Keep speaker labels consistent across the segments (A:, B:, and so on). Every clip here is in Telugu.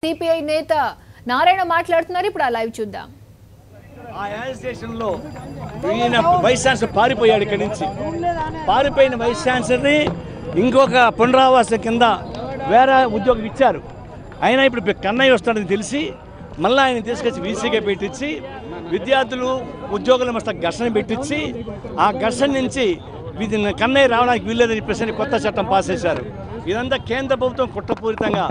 A: సిపిఐ నేత నారాయణ మాట్లాడుతున్నారు. ఇప్పుడు ఆ లైవ్ చూద్దాం.
B: ఆ యాజ్ స్టేషన్లో ఈయన వైస్ ఛాన్సలర్ పారిపోయాడు. ఇక్కడి నుంచి పారిపోయిన వైస్ ఛాన్సలర్ని ఇంకొక పునరావాసం కింద వేరే ఉద్యోగం ఇచ్చారు. అయినా ఇప్పుడు కన్నయ్య వస్తాడని తెలిసి మళ్ళీ ఆయన తీసుకొచ్చి వీసీగా పెట్టించి విద్యార్థులు ఉద్యోగుల మధ్య ఘర్షణ పెట్టించి ఆ ఘర్షణ నుంచి కన్నయ్య రావడానికి వీల్లేదని చెప్పేసి కొత్త చట్టం పాస్ చేశారు. ఇదంతా కేంద్ర ప్రభుత్వం కుట్రపూరితంగా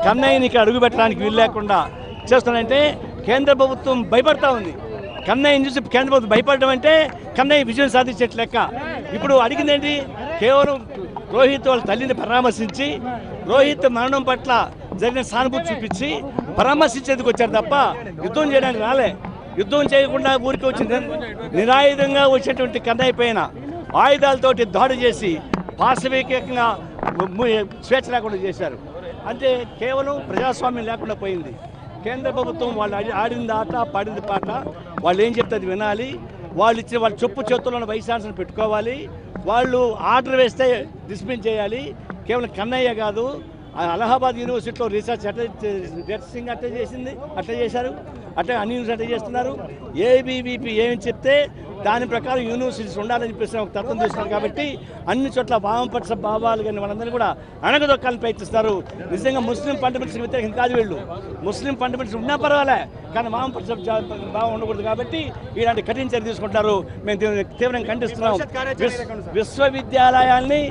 B: కన్నయ్యని ఇక్కడ అడుగు పెట్టడానికి వీలు లేకుండా చేస్తానంటే కేంద్ర ప్రభుత్వం భయపడతా ఉంది. కన్నయ్యని చూసి కేంద్ర ప్రభుత్వం భయపడడం అంటే కన్నయ్య విజయం సాధించేట్లు లెక్క. ఇప్పుడు అడిగిందేంటి? కేవలం రోహిత్ వాళ్ళ తల్లిని పరామర్శించి రోహిత్ మరణం పట్ల జరిగిన సానుభూతి చూపించి పరామర్శించేందుకు వచ్చారు తప్ప యుద్ధం చేయడానికి రాలే. యుద్ధం చేయకుండా ఊరికి వచ్చింది నిరాయుధంగా వచ్చేటువంటి కన్నయ్య పైన ఆయుధాలతోటి దాడి చేసి పాశవికంగా స్వేచ్ఛ లేకుండా చేశారు. అంటే కేవలం ప్రజాస్వామ్యం లేకుండా పోయింది. కేంద్ర ప్రభుత్వం వాళ్ళు ఆడింది ఆట పాడింది పాట. వాళ్ళు ఏం చెప్తే అది వినాలి. వాళ్ళు ఇచ్చిన వాళ్ళ చెప్పు చేతుల్లో వైస్ ఛాన్సలర్ పెట్టుకోవాలి. వాళ్ళు ఆర్డర్ వేస్తే డిస్మిస్ చేయాలి. కేవలం కన్నయ్య కాదు, అలహాబాద్ యూనివర్సిటీలో రీసెర్చ్ సింగ్ అట్లా చేసింది, అట్లా చేశారు. అట్లా అన్ని యూనివర్సిటీ అట్లా చేస్తున్నారు. ఏబీవీపీ ఏమి చెప్తే దాని ప్రకారం యూనివర్సిటీస్ ఉండాలని చెప్పేసి ఒక తత్వం చేస్తున్నారు. కాబట్టి అన్ని చోట్ల వామపక్ష భావాలు కానీ వాళ్ళందరూ కూడా అణగదొక్కాలని ప్రయత్నిస్తారు. నిజంగా ముస్లిం ఫండమెంటల్స్ వ్యతిరేకం కాదు వీళ్ళు. ముస్లిం ఫండమెంటల్స్ ఉన్నా పర్వాలే, కానీ వామపక్ష భావం ఉండకూడదు. కాబట్టి ఇలాంటి కఠిన చర్య తీసుకుంటారు. మేము తీవ్రంగా ఖండిస్తున్నాం. విశ్వవిద్యాలయాల్ని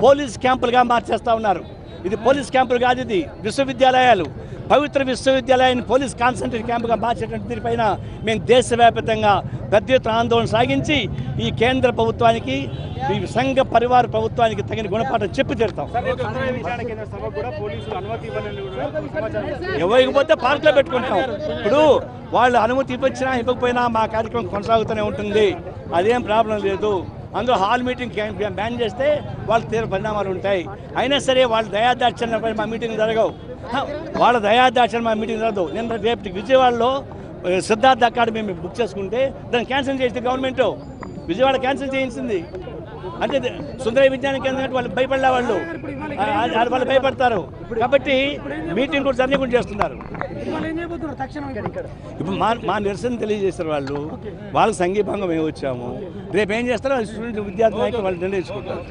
B: పోలీస్ క్యాంపులుగా మార్చేస్తూ ఉన్నారు. ఇది పోలీస్ క్యాంపులు కాదు, ఇది విశ్వవిద్యాలయాలు. పవిత్ర విశ్వవిద్యాలయాన్ని పోలీస్ కాన్సంట్రేట్ క్యాంపుగా మార్చేటువంటి దీనిపైన మేము దేశవ్యాప్తంగా పెద్ద ఎత్తున ఆందోళన సాగించి ఈ కేంద్ర ప్రభుత్వానికి ఈ సంఘ పరివార ప్రభుత్వానికి తగిన గుణపాఠం చెప్పి తీరుతాం. ఇవ్వకపోతే పార్కులో పెట్టుకుంటాం. ఇప్పుడు వాళ్ళు అనుమతి ఇవ్వచ్చినా ఇవ్వకపోయినా మా కార్యక్రమం కొనసాగుతూనే ఉంటుంది. అదేం ప్రాబ్లం లేదు. అందులో హాల్ మీటింగ్ బ్యాన్ చేస్తే వాళ్ళ తీవ్ర పరిణామాలు ఉంటాయి. అయినా సరే వాళ్ళ దయాదాక్షిణ్యంపై మా మీటింగ్ జరగవు. వాళ్ళ దయాదాక్షిణ్యం మా మీటింగ్ జరగదు. నేను రేపు విజయవాడలో సిద్ధార్థ అకాడమీ మేము బుక్ చేసుకుంటే దాన్ని క్యాన్సిల్ చేసింది గవర్నమెంట్. విజయవాడ క్యాన్సిల్ చేయించింది. అంటే సుందర విజ్ఞాన కేంద్రం వాళ్ళు భయపడలే, వాళ్ళు భయపడతారు. కాబట్టి మీటింగ్ కూడా జరగకుండా చేస్తున్నారు. ఇప్పుడు మా నిరసన తెలియజేస్తారు వాళ్ళు. వాళ్ళకి సంఘీభంగం మేము వచ్చాము. రేపు ఏం చేస్తారో స్టూడెంట్ విద్యార్థి నాయకులు వాళ్ళు నిర్ణయించుకుంటారు.